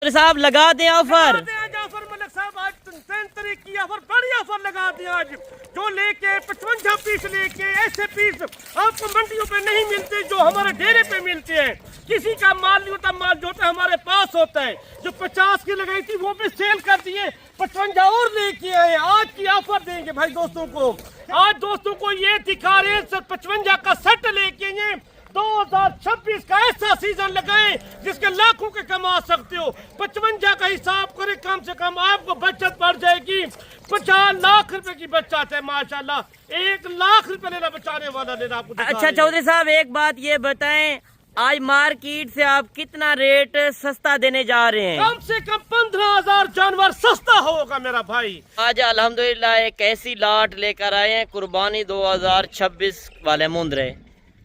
साहब लगा दें ऑफर। जाफर मलिक साहब आज 3 तारीख की ऑफर, बड़ी ऑफर लगा दी आज। जो लेके 55 पीस लेके ऐसे पीस आपको मंडियों पे नहीं मिलते, जो हमारे डेरे पे मिलते हैं। किसी का माल नहीं होता, माल जो होता है हमारे पास होता है। जो 50 की लगाई थी वो भी सेल कर दिए, 55 और लेके आए। आज की ऑफर देंगे भाई दोस्तों को। आज दोस्तों को ये दिखा रहे हैं 55 का सेट लेके आए। 2026 का ऐसा सीजन लगाएं जिसके लाखों के कमा सकते हो। 55 का हिसाब करें, कम से कम आपको बचत बढ़ जाएगी। 50 लाख रुपए की बचत है माशाल्लाह। 1 लाख रुपए लेना बचाने वाला लेना आपको। अच्छा चौधरी साहब एक बात ये बताएं, आज मार्केट से आप कितना रेट सस्ता देने जा रहे हैं? कम से कम 15,000 जानवर सस्ता होगा मेरा भाई। आज अल्हम्दुलिल्लाह एक ऐसी लाट लेकर आए हैं, कुर्बानी 2026 वाले मुंद्रे।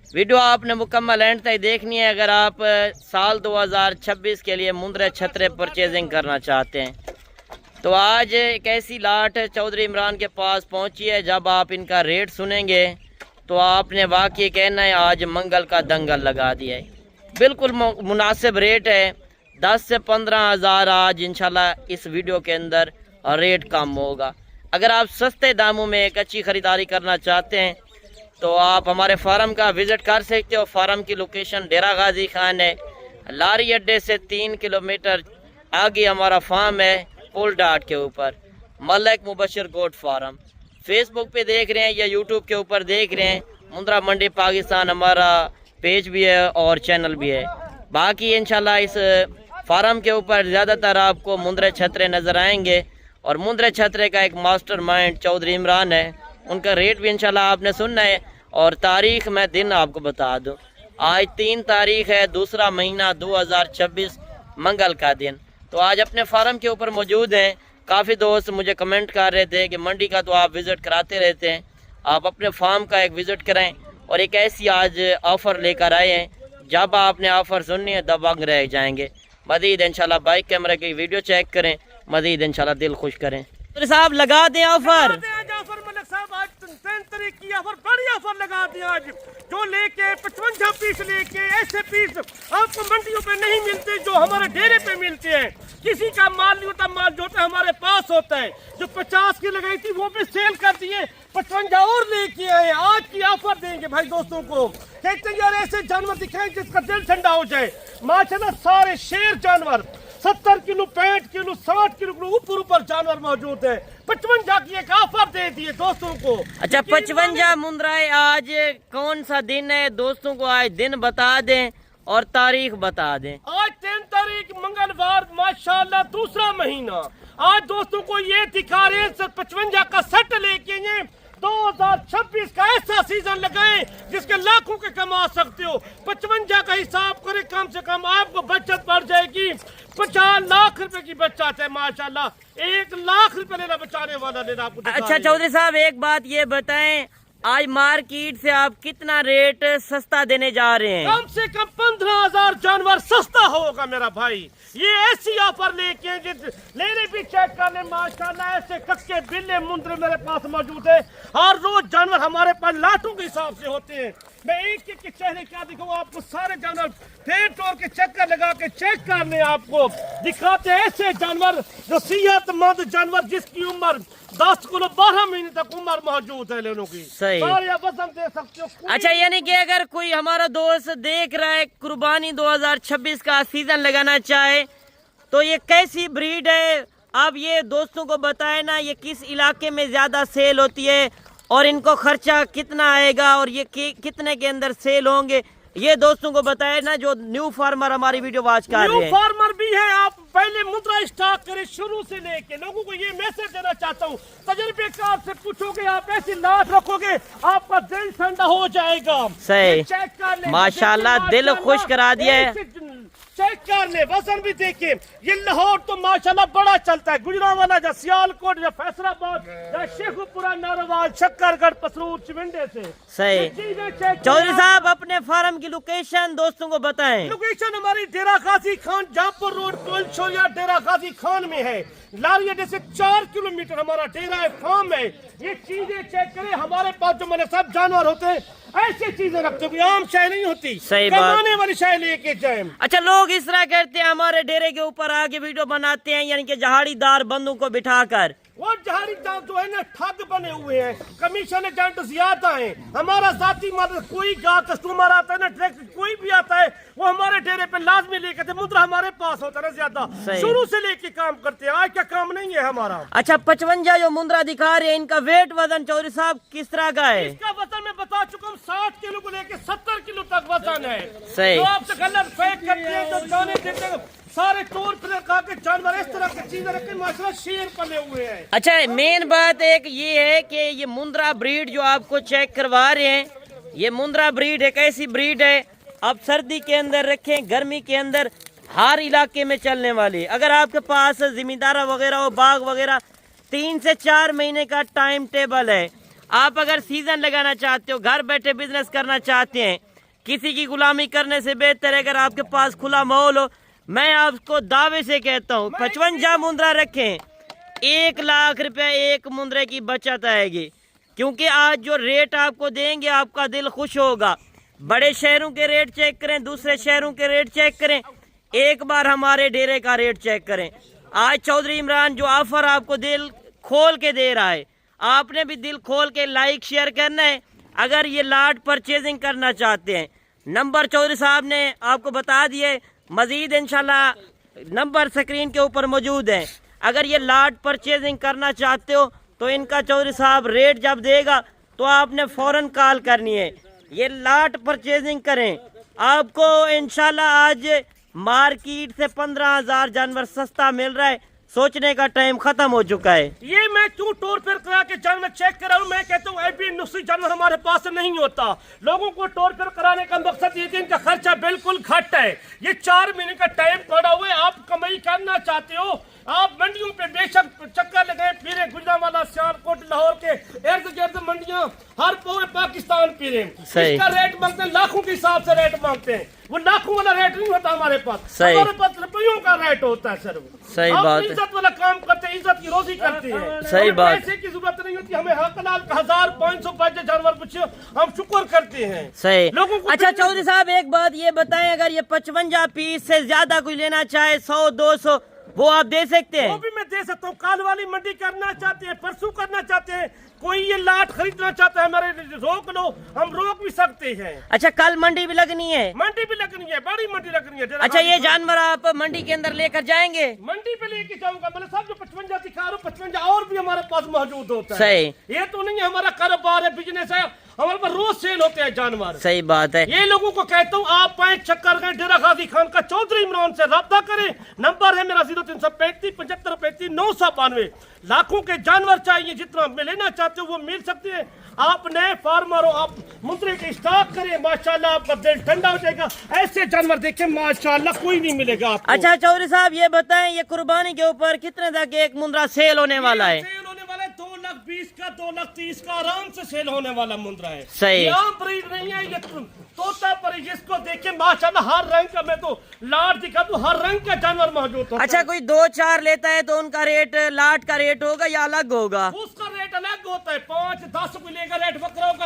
वीडियो आपने मुकम्मल एंड तक देखनी है अगर आप साल 2026 के लिए मुंद्रे छतरे परचेजिंग करना चाहते हैं। तो आज एक ऐसी लाट चौधरी इमरान के पास पहुंची है, जब आप इनका रेट सुनेंगे तो आपने वाकई कहना है आज मंगल का दंगल लगा दिया है। बिल्कुल मुनासिब रेट है, 10 से 15 हज़ार आज इंशाल्लाह इस वीडियो के अंदर रेट कम होगा। अगर आप सस्ते दामों में एक अच्छी ख़रीदारी करना चाहते हैं तो आप हमारे फार्म का विज़िट कर सकते हो। फार्म की लोकेशन डेरा गाजी खान है, लारी अड्डे से 3 किलोमीटर आगे हमारा फार्म है, पुल डाट के ऊपर, Malik Mubashar goat farm. Facebook पे देख रहे हैं या यूट्यूब के ऊपर देख रहे हैं, मुंद्रा मंडी पाकिस्तान हमारा पेज भी है और चैनल भी है। बाकी इंशाल्लाह इस फार्म के ऊपर ज़्यादातर आपको मुंद्रे छतरे नज़र आएंगे और मुंद्रे छतरे का एक मास्टरमाइंड चौधरी इमरान है। उनका रेट भी इंशाल्लाह आपने सुनना है। और तारीख मैं दिन आपको बता दूं, आज 3 तारीख है, दूसरा महीना 2026 मंगल का दिन। तो आज अपने फार्म के ऊपर मौजूद हैं। काफ़ी दोस्त मुझे कमेंट कर रहे थे कि मंडी का तो आप विज़िट कराते रहते हैं, आप अपने फार्म का एक विज़िट करें। और एक ऐसी आज ऑफ़र लेकर आए हैं, जब आपने ऑफ़र सुननी है दबंग रह जाएंगे। मज़ीद इंशाल्लाह बाइक कैमरे की वीडियो चेक करें, मज़ीद इंशाल्लाह दिल खुश करें। साहब लगा दें ऑफर। जाफर मलिक साहब आज 3 तारीख की ऑफर, बड़ी ऑफर लगा दी आज। जो लेके 55 पीस लेके ऐसे पीस आपको मंडियों पे नहीं मिलते, जो हमारे डेरे पे मिलते हैं। किसी का माल नहीं होता, माल जो होता है हमारे पास होता है। जो 50 की लगाई थी वो भी सेल कर दिए, 55 और लेके आए। आज की ऑफर देंगे भाई दोस्तों को। कहते हैं यार ऐसे जानवर दिखाएं जिसका दिल ठंडा हो जाए। माशाल्लाह सारे शेर जानवर 70 किलो 65 किलो 60 किलो ऊपर जानवर मौजूद है। 55 की एक ऑफर दे दिए दोस्तों को। अच्छा 55 मुंद्राए, आज कौन सा दिन है दोस्तों को आज दिन बता दें और तारीख बता दें। आज 3 तारीख मंगलवार माशाल्लाह दूसरा महीना। आज दोस्तों को ये दिखा रहे हैं 55 का सेट लेके आए। 2026 का ऐसा सीजन लगाएं जिसके लाखों के कमा सकते हो। 55 का हिसाब करें, कम से कम आपको बचत बढ़ जाएगी। 50 लाख रुपए की बचत है माशाल्लाह। 1 लाख रुपए लेना बचाने वाला लेना आपको। अच्छा चौधरी साहब एक बात ये बताएं, आज मार्केट से आप कितना रेट सस्ता देने जा रहे हैं? कम से कम 15,000 जानवर सस्ता होगा मेरा भाई। ये ऐसी ऑफर लेके लेने भी चेक कर ले माशाल्लाह। ऐसे कच्चे बिल्ले मुंद्रे मेरे पास मौजूद है। हर रोज जानवर हमारे पास लाटों के हिसाब से होते हैं। मैं एक एक के चेहरे क्या दिखाऊं आपको, सारे जानवर फेर तोड़ के चक्कर लगा के चेक कर ले, आपको दिखाते हैं ऐसे जानवर जो सेहतमंद जानवर जिसकी उम्र 10 किलो 12 महीने तक उम्र मौजूद है लेनों की। सही। सारे वजन दे सकते हो। अच्छा यानी कि अगर कोई हमारा दोस्त देख रहा है कुर्बानी 2026 का सीजन लगाना चाहे तो ये कैसी ब्रीड है, आप ये दोस्तों को बताएं ना, ये किस इलाके में ज्यादा सेल होती है और इनको खर्चा कितना आएगा और ये कितने के अंदर सेल होंगे, ये दोस्तों को बताएं ना जो न्यू फार्मर हमारी वीडियो वॉच कर रहे हैं। न्यू फार्मर भी है, आप पहले मुद्रा स्टार्ट करें शुरू से लेके। लोगों को ये मैसेज देना चाहता हूँ, तजर्बेकार से पूछोगे, आप ऐसी लाट रखोगे आपका दिल ठंडा हो जाएगा। सही। चेक कर ले माशाल्लाह दिल खुश करा दिया है। चेक कर ले, वजन भी देखिए। ये लाहौर तो माशाल्लाह बड़ा चलता है। गुजरांवाला या सियालकोट या फैसलाबाद या शेखुपुरा नारोवाल शक्करगढ़ पसरूर चिविंडे से। सही। चौधरी साहब अपने फार्म की लोकेशन दोस्तों को बताएं। लोकेशन हमारी डेरा गाजी खान जहाँपुर रोड टोलछोरिया डेरा गाजी खान में है। लारी अड्डे से 4 किलोमीटर हमारा डेरा है, फार्म है। ये चीजें चेक करें, हमारे पास जो मैंने सब जानवर होते हैं ऐसी चीजें रखते हो, आम शाय नहीं होती। सही बात। कमाने वाली शाय लेके जाए। अच्छा लोग लोग इस तरह करते हैं, हमारे डेरे के ऊपर आके वीडियो बनाते हैं, यानी कि जहाड़ीदार बंदों को बिठाकर। वो जहाड़ीदार जो है ना ठग बने हुए हैं, कमीशन एजेंट ज्यादा है। हमारा जाती मदद कोई कस्टमर आता है ना, डायरेक्ट कोई भी आता है, वो हमारे डेरे पे लाजमी लेके थे, मुद्रा हमारे पास होता है ना ज्यादा, शुरू से लेके काम करते हैं, आज का काम नहीं है हमारा। अच्छा 55 जो मुंद्रा दिखा रहे हैं, इनका वेट वजन चौधरी साहब किस तरह का है? इसका वजन मैं बता चुका हूँ, 60 किलो को लेके 70 किलो तक वजन है। सही। जो आपसे गलत फेंक करते हैं, जो दाने देते हैं, सारे तोड़ फिर खा के जानवर इस तरह की चीजें रखे, माशाल्लाह शेर पले हुए हैं। अच्छा मेन बात एक ये है कि ये मुंद्रा ब्रीड जो आपको चेक करवा रहे हैं, ये मुंद्रा ब्रीड एक ऐसी ब्रीड है, आप सर्दी के अंदर रखें, गर्मी के अंदर हर इलाके में चलने वाली। अगर आपके पास जिम्मेदारा वगैरह हो, बाग वगैरह, 3 से 4 महीने का टाइम टेबल है। आप अगर सीजन लगाना चाहते हो, घर बैठे बिजनेस करना चाहते हैं, किसी की गुलामी करने से बेहतर है अगर आपके पास खुला माहौल हो। मैं आपको दावे से कहता हूँ 55 मुंद्रा रखें, 1 लाख रुपए एक मुंद्रे की बचत आएगी, क्योंकि आज जो रेट आपको देंगे आपका दिल खुश होगा। बड़े शहरों के रेट चेक करें, दूसरे शहरों के रेट चेक करें, एक बार हमारे डेरे का रेट चेक करें। आज चौधरी इमरान जो ऑफर आपको दिल खोल के दे रहा है, आपने भी दिल खोल के लाइक शेयर करना है। अगर ये लाट परचेजिंग करना चाहते हैं, नंबर चौधरी साहब ने आपको बता दिए, मजीद इंशाल्लाह नंबर स्क्रीन के ऊपर मौजूद है। अगर ये लाट परचेजिंग करना चाहते हो तो इनका चौधरी साहब रेट जब देगा तो आपने फौरन कॉल करनी है, ये लाट परचेजिंग करें। आपको इंशाल्लाह आज मार्केट से 15,000 जानवर सस्ता मिल रहा है, सोचने का टाइम खत्म हो चुका है। ये मैं क्यों टोर पर करा के जानवर चेक कर रहा हूँ? मैं कहता हूँ ऐसी नुस्खी जानवर हमारे पास नहीं होता। लोगों को टोर पर कराने का मकसद ये कि इनका खर्चा बिल्कुल घट है। ये 4 महीने का टाइम पड़ा हुआ है, आप कमाई करना चाहते हो, आप मंडियों पे बेशक चक्कर लगाए फिरे, गुजरांवाला, सियालकोट, लाहौर के इर्द गिर्द मंडियां, हर पूरे पाकिस्तान फिरे, इसका रेट मांगते हैं, लाखों के हिसाब से रेट मांगते हैं। वो लाखों वाला रेट नहीं होता हमारे पास, हमारे पास रुपयों का रेट होता है सर। सही बात है, इज्जत वाला काम करते हैं, इज्जत की रोजी करते हैं। सही बात, पैसे की जरूरत नहीं होती हमें। हकलाल का 1500 जानवर पूछे, हम शुक्र करते हैं। सही। लोगों को अच्छा चौधरी साहब एक बात ये बताएं, अगर ये 55 पीस से ज्यादा कोई लेना चाहे, 100-200, वो आप दे सकते हैं? वो भी मैं दे सकता हूँ। काल वाली मंडी करना चाहते हैं, परसों करना चाहते हैं, कोई ये लाट खरीदना चाहता है, हमारे रोक लो, हम रोक भी सकते हैं। अच्छा कल मंडी भी लगनी है? मंडी भी लगनी है, बड़ी मंडी लगनी है। अच्छा ये जानवर आप मंडी के अंदर लेकर जाएंगे? मंडी पे लेके जाऊंगा, मतलब सब जो 55 दिखा रहा हूँ, 55 और भी हमारे पास मौजूद होता है। सही। ये तो नहीं है हमारा कारोबार है, बिजनेस है, हमारे पास रोज सेल होते हैं जानवर। सही बात है। ये लोगों को कहता हूँ आप 5 चक्कर गए डेरा गाजी खान का चौधरी इमरान से राब्ता करें। नंबर है मेरा 0335 7535 992। लाखों के जानवर चाहिए, जितना में लेना चाहते हो वो मिल सकते हैं। आप नए फार्मर हो, आप मुद्रे के स्टॉक करें, माशाल्लाह आपका दिल ठंडा हो जाएगा। ऐसे जानवर देखें माशाल्लाह कोई नहीं मिलेगा आपको। अच्छा चौधरी साहब ये बताएं, ये कुर्बानी के ऊपर कितने तक एक मुंद्रा सेल होने वाला है? सेल होने वाला है 2,20,000 का, 2,30,000 का आराम से सेल होने वाला मुंद्रा है। सही। ये आम ब्रीड नहीं है, ये तोता पर जिसको देखे माशाल्लाह हर रंग का, मैं तो लाट दिखा दूं, हर रंग का जानवर मौजूद होता है। अच्छा कोई 2-4 लेता है तो उनका रेट लाट का रेट होगा या अलग होगा? उसका रेट अलग होता है। 5-10 को लेगा रेट बकरा होगा,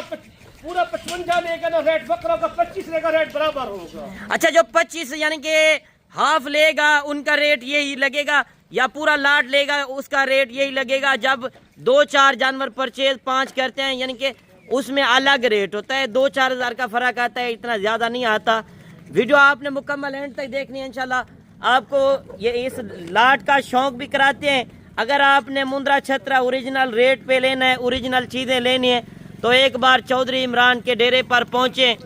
पूरा 55 लेगा ना रेट बकरा होगा, 25 लेगा रेट बराबर होगा। अच्छा जो 25 यानी कि हाफ लेगा उनका रेट यही लगेगा, या पूरा लाट लेगा उसका रेट यही लगेगा? जब 2-4 जानवर परचेज 5 करते हैं यानी कि उसमें अलग रेट होता है, 2-4 हज़ार का फर्क आता है, इतना ज़्यादा नहीं आता। वीडियो आपने मुकम्मल एंड तक देखनी है, इंशाल्लाह आपको ये इस लाट का शौक भी कराते हैं। अगर आपने मुंद्रा छत्रा ओरिजिनल रेट पे लेना है, ओरिजिनल चीज़ें लेनी है, तो एक बार चौधरी इमरान के डेरे पर पहुँचे।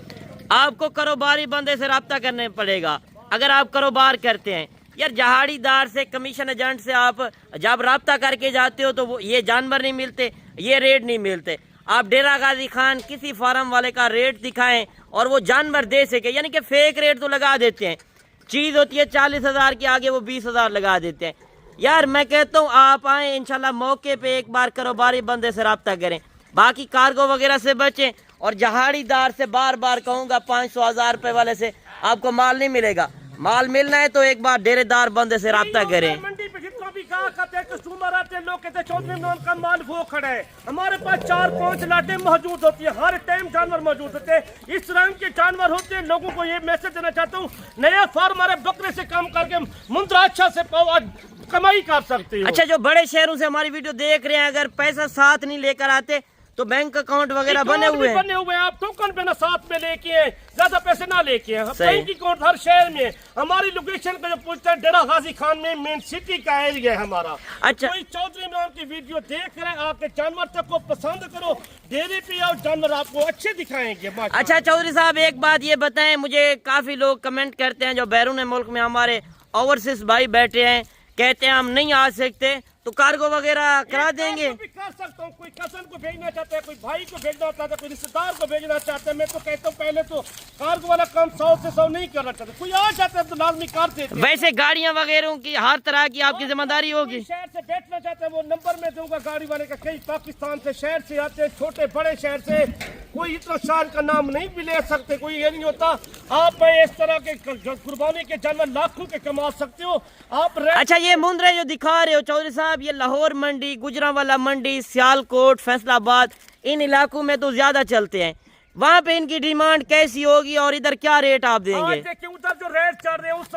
आपको कारोबारी बंदे से रब्ता करने पड़ेगा अगर आप कारोबार करते हैं। यार जहाड़ीदार से, कमीशन एजेंट से आप जब रब्ता करके जाते हो तो वो ये जानवर नहीं मिलते, ये रेट नहीं मिलते। आप डेरा गाजी खान किसी फार्म वाले का रेट दिखाएं और वो जानवर दे सके, यानी कि फेक रेट तो लगा देते हैं। चीज़ होती है 40,000 के आगे वो 20,000 लगा देते हैं। यार मैं कहता हूँ आप आएँ, इंशाल्लाह मौके पे एक बार कारोबारी बंदे से रब्ता करें, बाकी कार्गो वगैरह से बचें। और जहाड़ीदार से बार बार कहूँगा 500-1000 रुपये वाले से आपको माल नहीं मिलेगा। माल मिलना है तो एक बार डेरेदार बंदे से रब्ता करें। मंडी पे जितना भी गाहक आते हैं कस्टमर आते हैं, लोग कहते हैं चौधरी इमरान का माल वो खड़ा है। हमारे पास 4-5 लाटें मौजूद होती है, हर टाइम जानवर मौजूद होते हैं। इस रंग के जानवर होते हैं। लोगों को ये मैसेज देना चाहता हूँ, नया फार्मर है, बकरे से काम करके मुंद्रा अच्छा से कमाई कर सकते हो। अच्छा, जो बड़े शहरों से हमारी वीडियो देख रहे हैं, अगर पैसा साथ नहीं लेकर आते तो बैंक अकाउंट वगैरह बने हुए हैं। आप टोकन पे ना साथ में लेके हैं, ज्यादा पैसे ना लेके हैं। बैंक अकाउंट हर शहर में। हमारी लोकेशन का जो पूछते हैं, डेरा गाजी खान में मेन सिटी का एरिया है हमारा। अच्छा, कोई चौधरी इमरान की वीडियो देख रहे हैं, आपके जानवर तक को पसंद करो, डेरे पे आओ, जानवर आपको अच्छे दिखाएंगे। अच्छा चौधरी साहब, एक बात ये बताएं, मुझे काफी लोग कमेंट करते हैं, जो बैरून मुल्क में हमारे ओवरसीज भाई बैठे हैं, कहते हैं हम नहीं आ सकते, तो कार्गो वगैरह करा देंगे? भी कर सकता हूँ। कोई कसन को भेजना चाहता है, कोई भाई को भेजना चाहता है, कोई रिश्तेदार को भेजना चाहता है। मैं तो कहता हूँ पहले तो कार्गो वाला काम 100 से 100 नहीं करना चाहता। कोई आ जाता है तो लाजमी कर देते हैं। वैसे गाड़ियाँ वगैरह की हर तरह की आपकी जिम्मेदारी होगी। शहर से बैठना चाहता है, वो नंबर मैं दूंगा गाड़ी वाले का। कई पाकिस्तान से शहर से आते हैं, छोटे बड़े शहर से। कोई इतना शहर का नाम नहीं भी ले सकते, कोई ये नहीं होता। आप इस तरह के कुर्बानी के जानवर लाखों के कमा सकते हो आप। अच्छा, ये मुंद्रे जो दिखा रहे हो चौधरी साहब, ये लाहौर मंडी, गुजरांवाला मंडी, सियालकोट, फैसलाबाद, इन इलाकों में तो ज्यादा चलते हैं। वहाँ पे इनकी डिमांड कैसी होगी और इधर क्या रेट आप देंगे? देखिए, उधर जो रेट चल रहे हैं उस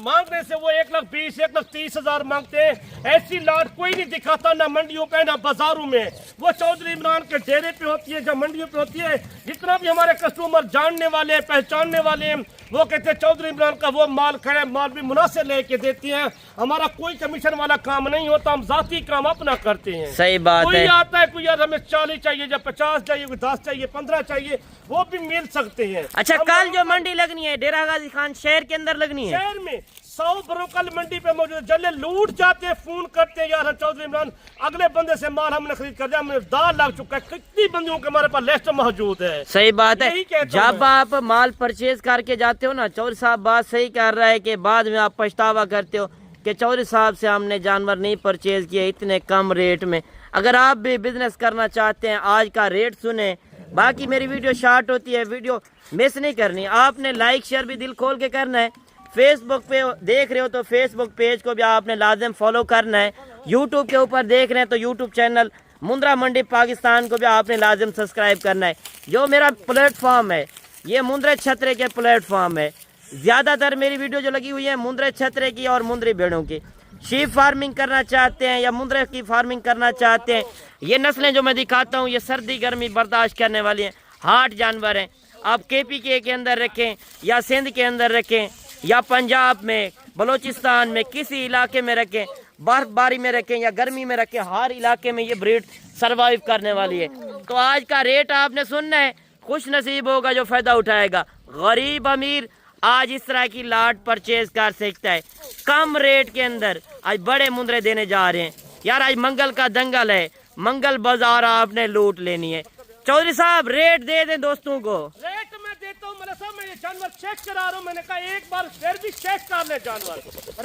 मांगने से वो 1,20,000 1,30,000 मांगते हैं। ऐसी लाट कोई नहीं दिखाता, ना मंडियों पे ना बाजारों में। वो चौधरी इमरान के डेरे पे होती है, जो मंडियों पे होती है। जितना भी हमारे कस्टमर जानने वाले, पहचानने वाले हैं, वो कहते हैं चौधरी इमरान का वो माल खड़े, माल भी मुनासिब लेके देती हैं। हमारा कोई कमीशन वाला काम नहीं होता, हम जाती काम अपना करते हैं। सही बात है। कोई आता है, कोई यार हमें 40 चाहिए, जब 50 चाहिए, कोई 10 चाहिए, 15 चाहिए, वो भी मिल सकते हैं। अच्छा, कल जो मंडी लगनी है डेरा गाजी खान शहर के अंदर लगनी है? शहर में 100 ब्रोकल मंडी पे मौजूद। जल्ले लूट जाते हैं, फोन करते हैं, यार चौधरी इमरान अगले बंदे से माल हमने खरीद कर दिया, हमें दाल लग चुका है। कितनी बंदियों के हमारे पास लिस्ट मौजूद है। सही बात है। जब आप माल परचेज करके जाते हो ना, चौधरी साहब बात सही कर रहा है कि बाद में आप पछतावा करते हो कि चौधरी साहब से हमने जानवर नहीं परचेज किए इतने कम रेट में। अगर आप भी बिजनेस करना चाहते हैं, आज का रेट सुने। बाकी मेरी वीडियो शॉर्ट होती है, वीडियो मिस नहीं करनी। आपने लाइक शेयर भी दिल खोल के करना है। फेसबुक पे देख रहे हो तो फेसबुक पेज को भी आपने लाजिम फॉलो करना है। यूट्यूब के ऊपर देख रहे हैं तो यूट्यूब चैनल मुंद्रा मंडी पाकिस्तान को भी आपने लाजिम सब्सक्राइब करना है। जो मेरा प्लेटफॉर्म है ये मुंद्रे छतरे के प्लेटफॉर्म है। ज़्यादातर मेरी वीडियो जो लगी हुई है मुंद्रे छतरे की और मुंद्री भेड़ों की। शीप फार्मिंग करना चाहते हैं या मुंद्रे की फार्मिंग करना चाहते हैं, ये नस्लें जो मैं दिखाता हूँ ये सर्दी गर्मी बर्दाश्त करने वाली हैं, हार्ड जानवर हैं। आप KPK के अंदर रखें या सिंध के अंदर रखें या पंजाब में, बलूचिस्तान में, किसी इलाके में रखें, बर्फबारी में रखें या गर्मी में रखें, हर इलाके में ये ब्रीड सरवाइव करने वाली है। तो आज का रेट आपने सुनना है, खुश नसीब होगा जो फ़ायदा उठाएगा। गरीब अमीर आज इस तरह की लाट परचेज कर सकता है कम रेट के अंदर। आज बड़े मुंद्रे देने जा रहे हैं यार। आज मंगल का दंगल है, मंगल बाजार आपने लूट लेनी है। चौधरी साहब रेट दे दें दोस्तों को। रेट मैं देता हूँ, मेरे साहब मैं ये जानवर चेक करा रहा हूँ। मैंने कहा एक बार फिर भी चेक कर ले जानवर।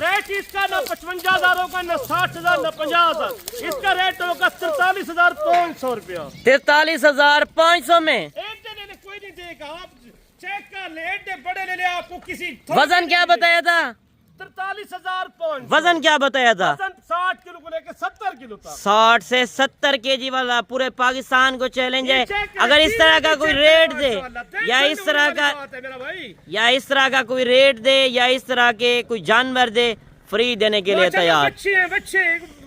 रेट इसका ना 55,000 होगा, ना 60,000, ना 50,000। इसका रेट होगा 43,500 रुपया। 43,500 में एक दे लेने कोई नहीं देगा। आप चेक कर ले, एडे बड़े ले ले, आपको किसी। वजन क्या बताया था? 43,500। वजन क्या बताया था? 60 किलो को लेकर 70 किलो तक। 60 से 70 kg वाला पूरे पाकिस्तान को चैलेंज है। अगर इस तरह का कोई रेट दे या इस तरह का कोई रेट दे या इस तरह के कोई जानवर दे, फ्री देने के लिए तैयार। बच्चे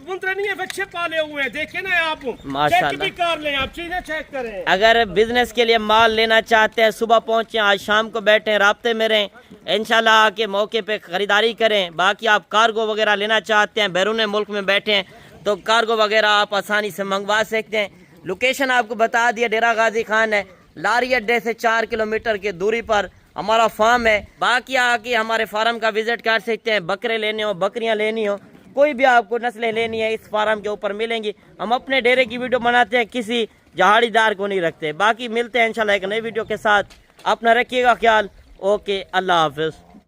मुंद्रे नहीं है, बच्चे पाले हुए हैं, देखे ना आप। माशाल्लाह। चेक भी कर लें, आप चीजें चेक करें। अगर बिजनेस के लिए माल लेना चाहते हैं, सुबह पहुंचे, आज शाम को बैठे, राब्ते में रहें, इंशाल्लाह आके मौके पे खरीदारी करें। बाकी आप कार्गो वगैरह लेना चाहते हैं, बैरून मुल्क में बैठे हैं तो कार्गो वगैरह आप आसानी से मंगवा सकते हैं। लोकेशन आपको बता दिया, डेरा गाजी खान है। लारी अड्डे से 4 किलोमीटर की दूरी पर हमारा फार्म है। बाकी आके हमारे फार्म का विजिट कर सकते हैं। बकरे लेने हो, बकरियाँ लेनी हो, कोई भी आपको नस्लें लेनी है, इस फार्म के ऊपर मिलेंगी। हम अपने डेरे की वीडियो बनाते हैं, किसी जहाड़ीदार को नहीं रखते। बाकी मिलते हैं इंशाल्लाह एक नई वीडियो के साथ। अपना रखिएगा ख्याल। ओके, अल्लाह हाफिज़।